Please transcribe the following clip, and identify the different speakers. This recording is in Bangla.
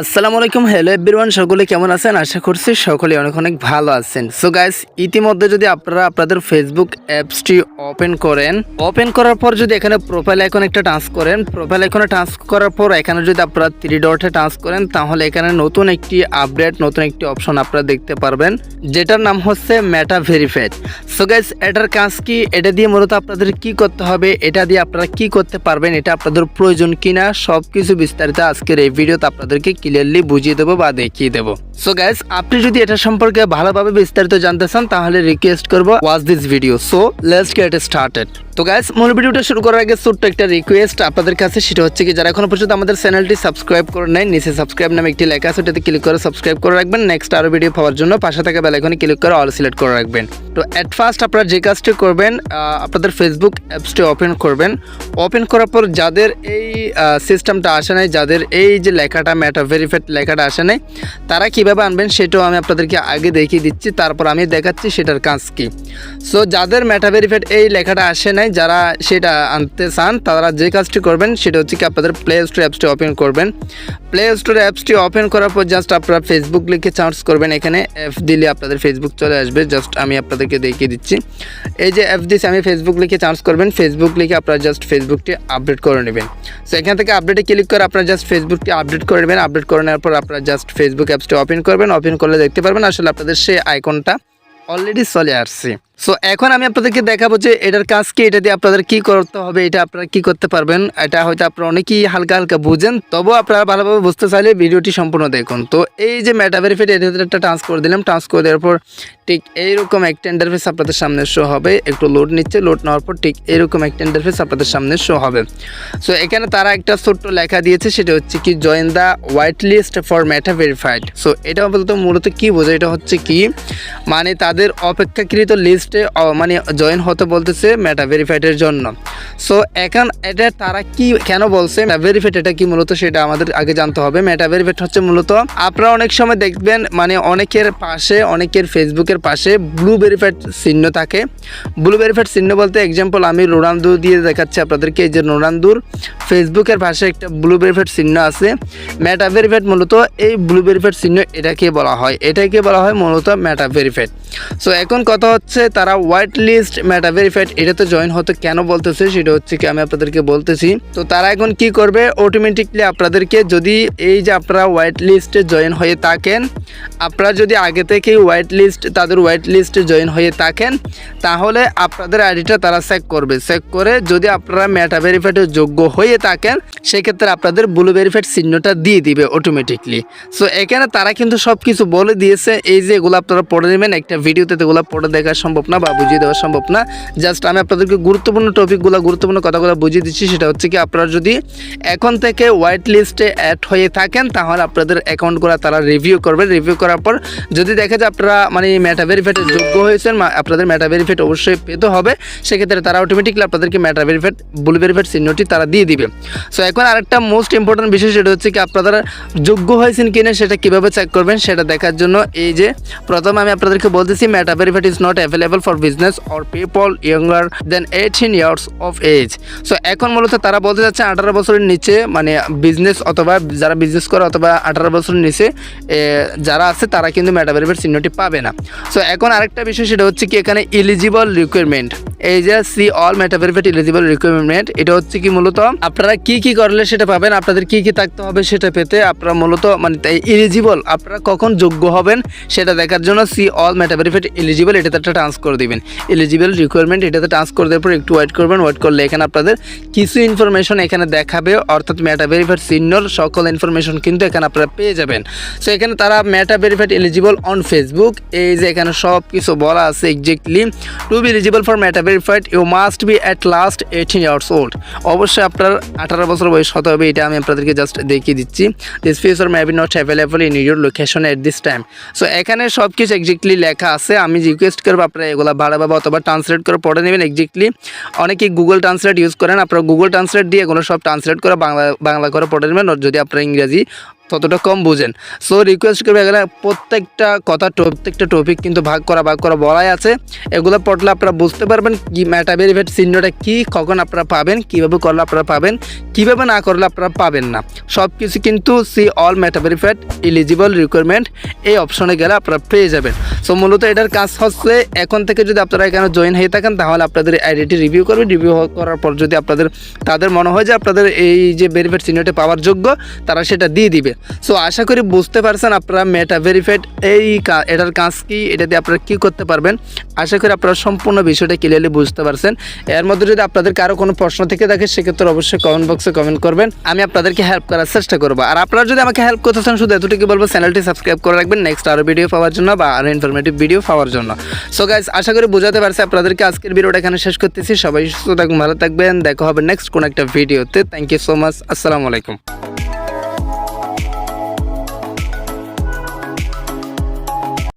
Speaker 1: আসসালামু আলাইকুম, হ্যালো এভরিওয়ান, সকলে কেমন আছেন? আশা করছি সকলে অনেক অনেক ভালো আছেন। সো গাইস, ইতিমধ্যে যদি আপনারা আপনাদের ফেসবুক অ্যাপসটি ওপেন করার পর যদি এখানে প্রোফাইল আইকন একটা টাচ করেন, প্রোফাইল আইকনে টাচ করার পর এখানে যদি আপনারা 3 ডটে টাচ করেন, তাহলে এখানে নতুন একটি আপডেট, নতুন একটি অপশন আপনারা দেখতে পারবেন, যেটার নাম হচ্ছে 𝗙𝒢𝒐𝒏𝒕𝒂𝒄𝒕। সো গাইস, এটার কাজ কি, এটা দিয়ে মূলত আপনাদের কি করতে হবে, এটা দিয়ে আপনারা কি করতে পারবেন, এটা আপনাদের প্রয়োজন কিনা, সব কিছু বিস্তারিত আজকের এই ভিডিওতে আপনাদেরকে ক্লিয়ারলি বুঝিয়ে দেবো বা দেখিয়ে দেবো। সো গাইস, আপনি যদি এটা সম্পর্কে ভালোভাবে বিস্তারিত জানতে চান তাহলে রিকোয়েস্ট করবো watch this video. So let's get started. তো গাইস, মূল ভিডিওটা শুরু করার আগে ছোট্ট একটা রিকোয়েস্ট আপনাদের কাছে, সেটা হচ্ছে কি, যারা এখনো পর্যন্ত আমাদের চ্যানেলটি সাবস্ক্রাইব করে নেন, নিচে সাবস্ক্রাইব নামে একটি লেখা আছে, ওটাতে ক্লিক করে সাবস্ক্রাইব করে রাখবেন। নেক্সট আরও ভিডিও পাওয়ার জন্য পাশে থাকা বেল আইকনে ক্লিক করে অল সিলেক্ট করে রাখবেন। তো অ্যাট ফার্স্ট আপনারা যে কাজটি করবেন, আপনাদের ফেসবুক অ্যাপসটি ওপেন করবেন। ওপেন করার পর যাদের এই সিস্টেমটা আসে নাই, যাদের এই যে লেখাটা 𝗙𝒢𝒐𝒏𝒕𝒂𝒄𝒕 লেখাটা আসে নাই, তারা কিভাবে আনবেন সেটাও আমি আপনাদেরকে আগে দেখিয়ে দিচ্ছি, তারপর আমি দেখাচ্ছি সেটার কাজ কি। সো যাদের 𝗙𝒢𝒏𝒕𝒂𝒄𝒕 এই লেখাটা আসে নাই, যারা সেটা আনতে চান, তারা যে কাজটি করবেন সেটা হচ্ছে কি, আপনাদের প্লে স্টোর অ্যাপসটি ওপেন করবেন। প্লে স্টোর অ্যাপসটি ওপেন করার পর জাস্ট আপনারা ফেসবুক লিখে সার্চ করবেন। এখানে অ্যাপ দিলে আপনাদের ফেসবুক চলে আসবে। জাস্ট আমি আপনাদেরকে দেখিয়ে দিচ্ছি, এই যে অ্যাপ দিয়েছি আমি, ফেসবুক লিখে সার্চ করবেন। ফেসবুক লিখে আপনারা জাস্ট ফেসবুকটি আপডেট করে নেবেন। সো এখান থেকে আপডেটে ক্লিক করে আপনারা জাস্ট ফেসবুকটি আপডেট করে নেবেন। আপডেট করে নেওয়ার পর আপনারা জাস্ট ফেসবুক অ্যাপসটি ওপেন করবেন। ওপেন করলে দেখতে পারবেন আসলে আপনাদের সেই আইকনটা অলরেডি চলে আসছে। সো এখন আমি আপনাদেরকে দেখাবো যে এটার কাজ কি, এটা দিয়ে আপনাদের কি করতে হবে, এটা আপনারা কি করতে পারবেন। এটা হয়তো আপনারা অনেকেই হালকা হালকা বুঝেন, তবুও আপনারা ভালোভাবে বুঝতে চাইলে ভিডিওটি সম্পূর্ণ দেখুন। তো এই যে 𝗙𝒢𝒏𝒕𝒂𝒄𝒕, এটা একটা টাচ করে দিলাম। টাচ করে দেওয়ার পর ঠিক এইরকম একটা ইন্টারফেস আপনাদের সামনে শো হবে। একটু লোড নিচ্ছে, লোড নেওয়ার পর ঠিক এইরকম একটা ইন্টারফেস আপনাদের সামনে শো হবে। সো এখানে তারা একটা ছোট্ট লেখা দিয়েছে, সেটা হচ্ছে কি, join the white list for 𝗙𝒢𝒏𝒕𝒂𝒄𝒕। So এটা বলতে মূলত কি বোঝায়, এটা হচ্ছে কি, মানে তাদের অপেক্ষাকৃত লিস্টে মানে জয়েন হতে বলতেছে 𝗙𝒢𝒏𝒕𝒂𝒄𝒕 জন্য। সো এখন এটা তারা কি কেন বলছে, 𝗙𝒢𝒏𝒕𝒂𝒄𝒕 এটা কি মূলত সেটা আমাদের আগে জানতে হবে। 𝗙𝒢𝒏𝒕𝒂𝒄𝒕 হচ্ছে মূলত, আপনারা অনেক সময় দেখবেন মানে অনেকের পাশে, অনেকের ফেসবুকের পাশে ব্লু ভেরিফাইড চিহ্ন থাকে। ব্লু ভেরিফাইড চিহ্ন বলতে এক্সাম্পল আমি রোনালদো দিয়ে দেখাচ্ছি আপনাদেরকে। এই যে রোনালদোর ফেসবুকের পাশে একটা ব্লু ভেরিফাইড চিহ্ন আছে। 𝗙𝒢𝒏𝒕𝒂𝒄𝒕 মূলত এই ব্লু ভেরিফাইড চিহ্ন এটাকে বলা হয়, এটাকে বলা হয় মূলত 𝗙𝒢𝒏𝒕𝒂𝒄𝒕। সো এখন কথা হচ্ছে, তারা হোয়াইট লিস্ট 𝗙𝒢𝒏𝒕𝒂𝒄𝒕 এটাতে জয়েন হতে কেন বলতেছে, সেটা হচ্ছে কি আমি আপনাদেরকে বলতেছি। তো তারা এখন কি করবে, অটোমেটিকলি আপনাদেরকে, যদি এই যে আপনারা হোয়াইট লিস্টে জয়েন হয়ে থাকেন, আপনারা যদি আগে থেকে হোয়াইট লিস্ট, তাদের হোয়াইট লিস্টে জয়েন হয়ে থাকেন, তাহলে আপনাদের আইডিটা তারা চেক করবে। চেক করে যদি আপনারা 𝗙𝒢𝒏𝒕𝒂𝒄𝒕 যোগ্য হয়ে থাকেন, সেক্ষেত্রে আপনাদের ব্লু ভেরিফাইড চিহ্নটা দিয়ে দিবে অটোমেটিকলি। সো এখানে তারা কিন্তু সব কিছু বলে দিয়েছে। এই যে এগুলো আপনারা পড়ে নেবেন, একটা ভিডিওতে এগুলো পড়ে দেখা সম্ভব না বা বুঝিয়ে দেওয়া সম্ভব না। জাস্ট আমি আপনাদেরকে গুরুত্বপূর্ণ টপিকগুলো, গুরুত্বপূর্ণ কথাগুলো বুঝিয়ে দিচ্ছি। সেটা হচ্ছে কি, আপনারা যদি এখন থেকে হোয়াইট লিস্টে অ্যাড হয়ে থাকেন, তাহলে আপনাদের অ্যাকাউন্টগুলো তারা রিভিউ করবে। রিভিউ করার পর যদি দেখে যে আপনারা মানে 𝗙𝒢𝒏𝒕𝒂𝒄𝒕 যোগ্য হয়েছেন, আপনাদের 𝗙𝒢𝒏𝒕𝒂𝒄𝒕 অবশ্যই পেতে হবে। সেক্ষেত্রে তারা অটোমেটিকলি আপনাদেরকে 𝗙𝒢𝒏𝒕𝒂𝒄𝒕 ব্লু ভেরিফাইড চিহ্নটি তারা দিয়ে দিবে। সো এখন আরেকটা মোস্ট ইম্পর্টেন্ট বিষয়, সেটা হচ্ছে কি, আপনারা যোগ্য হয়েছেন কিনা সেটা কীভাবে চেক করবেন সেটা দেখার জন্য এই যে প্রথমে আমি আপনাদেরকে বলতেছি, 𝗙𝒢𝒏𝒕𝒂𝒄𝒕 is not available for business or people younger than 18 years of age. So এখন মূলত তারা বলতে যাচ্ছে 18 বছরের নিচে, মানে বিজনেস অথবা যারা বিজনেস করে অথবা 18 বছরের নিচে যারা আছে, তারা কিন্তু 𝗙𝒢𝒏𝒕𝒂𝒄𝒕 চিহ্নটি পাবে না। সো এখন আরেকটা বিষয়, সেটা হচ্ছে কি, এখানে এলিজিবল রিকোয়ারমেন্ট, এই যে সি অল 𝗙𝒢𝒏𝒕𝒂𝒄𝒕 এলিজিবল রিকোয়ারমেন্ট, এটা হচ্ছে কি মূলত আপনারা কি কি করলে সেটা পাবেন, আপনাদের কি কি থাকতে হবে সেটা পেতে আপনারা মূলত মানে এলিজিবল, আপনারা কখন যোগ্য হবেন সেটা দেখার জন্য সি অল 𝗙𝒢𝒏𝒕𝒂𝒄𝒕 এলিজিবল এটাতে একটা টাচ করে দিবেন। এলিজিবল রিকোয়ারমেন্ট এটাতে টাচ করে দেওয়ার পর একটু ওয়েট করবেন। ওয়েট করলে এখানে আপনাদের কিছু ইনফরমেশন এখানে দেখাবে, অর্থাৎ 𝗙𝒢𝒏𝒕𝒂𝒄𝒕 চিহ্নর সকল ইনফরমেশন কিন্তু এখানে আপনারা পেয়ে যাবেন। সো এখানে তারা 𝗙𝒢𝒏𝒕𝒂𝒄𝒕 এলিজিবল অন ফেসবুক, এই যে এখানে সব কিছু বলা আছে exactly. To be eligible for 𝗙𝒢𝒏𝒕𝒂𝒄𝒕 you must be at least 18 years old. অবশ্যই আপনার 18 বছর বয়স হতে হবে, এটা আমি আপনাদেরকে জাস্ট দেখিয়ে দিচ্ছি। This feature may be not available in your location at this time. So এখানে সব কিছু এক্স্যাক্টলি লেখা আছে। আমি রিকোয়েস্ট করবো আপনারা এগুলো ভালোভাবে অথবা ট্রান্সলেট করে পড়ে নেবেন এক্স্যাক্টলি। অনেকেই গুগল ট্রান্সলেট ইউজ করেন, আপনারা গুগল ট্রান্সলেট দিয়ে এগুলো সব ট্রান্সলেট করে বাংলা করে পড়ে নেবেন। যদি আপনারা ইংরেজি ততটা কম বুঝেন। সো রিকোয়েস্ট করবে এখানে প্রত্যেকটা কথা প্রত্যেকটা টপিক কিন্তু ভাগ করা বলাই আছে। এগুলো পড়লে আপনারা বুঝতে পারবেন কি মেটা ভেরিফাইড চিহ্নটা কী, কখন আপনারা পাবেন, কীভাবে করলে আপনারা পাবেন, কীভাবে না করলে আপনারা পাবেন না। সব কিছু কিন্তু see all Meta verified eligible requirement এই অপশনে গেলে আপনারা পেয়ে যাবেন। সো মূলত এটার কাজ হচ্ছে এখন থেকে যদি আপনারা এখানে জয়েন হয়ে থাকেন তাহলে আপনাদের আইডিটি রিভিউ করবে। রিভিউ করার পর যদি তাদের মনে হয় যে আপনাদের এই যে ভেরিফাইড চিহ্নটি পাওয়ার যোগ্য, তারা সেটা দিয়ে দিবে। সো আশা করি বুঝতে পারছেন আপনারা মেটা ভেরিফাইড এটার কাজ কি, এটা দিয়ে আপনারা কী করতে পারবেন। আশা করি আপনারা সম্পূর্ণ বিষয়টা ক্লিয়ারলি বুঝতে পারছেন। এর মধ্যে যদি আপনাদের কারো কোনো প্রশ্ন থেকে থাকে সেক্ষেত্রে অবশ্যই কমেন্ট বক্সে কমেন্ট করবেন, আমি আপনাদেরকে হেল্প করার চেষ্টা করবো। আর আপনারা যদি আমাকে হেল্প করতে চান শুধু এতটুকু বলবো, চ্যানেলটি সাবস্ক্রাইব করে রাখবেন নেক্সট আরও ভিডিও পাওয়ার জন্য বা আরও ইনফরমেটিভ ভিডিও পাওয়ার জন্য। সো গাইস, আশা করি বোঝাতে পারছি আপনাদেরকে। আজকের ভিডিওটা এখানে শেষ করতেছি। সবাই সুস্থ থাকবেন, ভালো থাকবেন, দেখা হবে নেক্সট কোনো একটা ভিডিওতে। Thank you so much. আসসালামু আলাইকুম।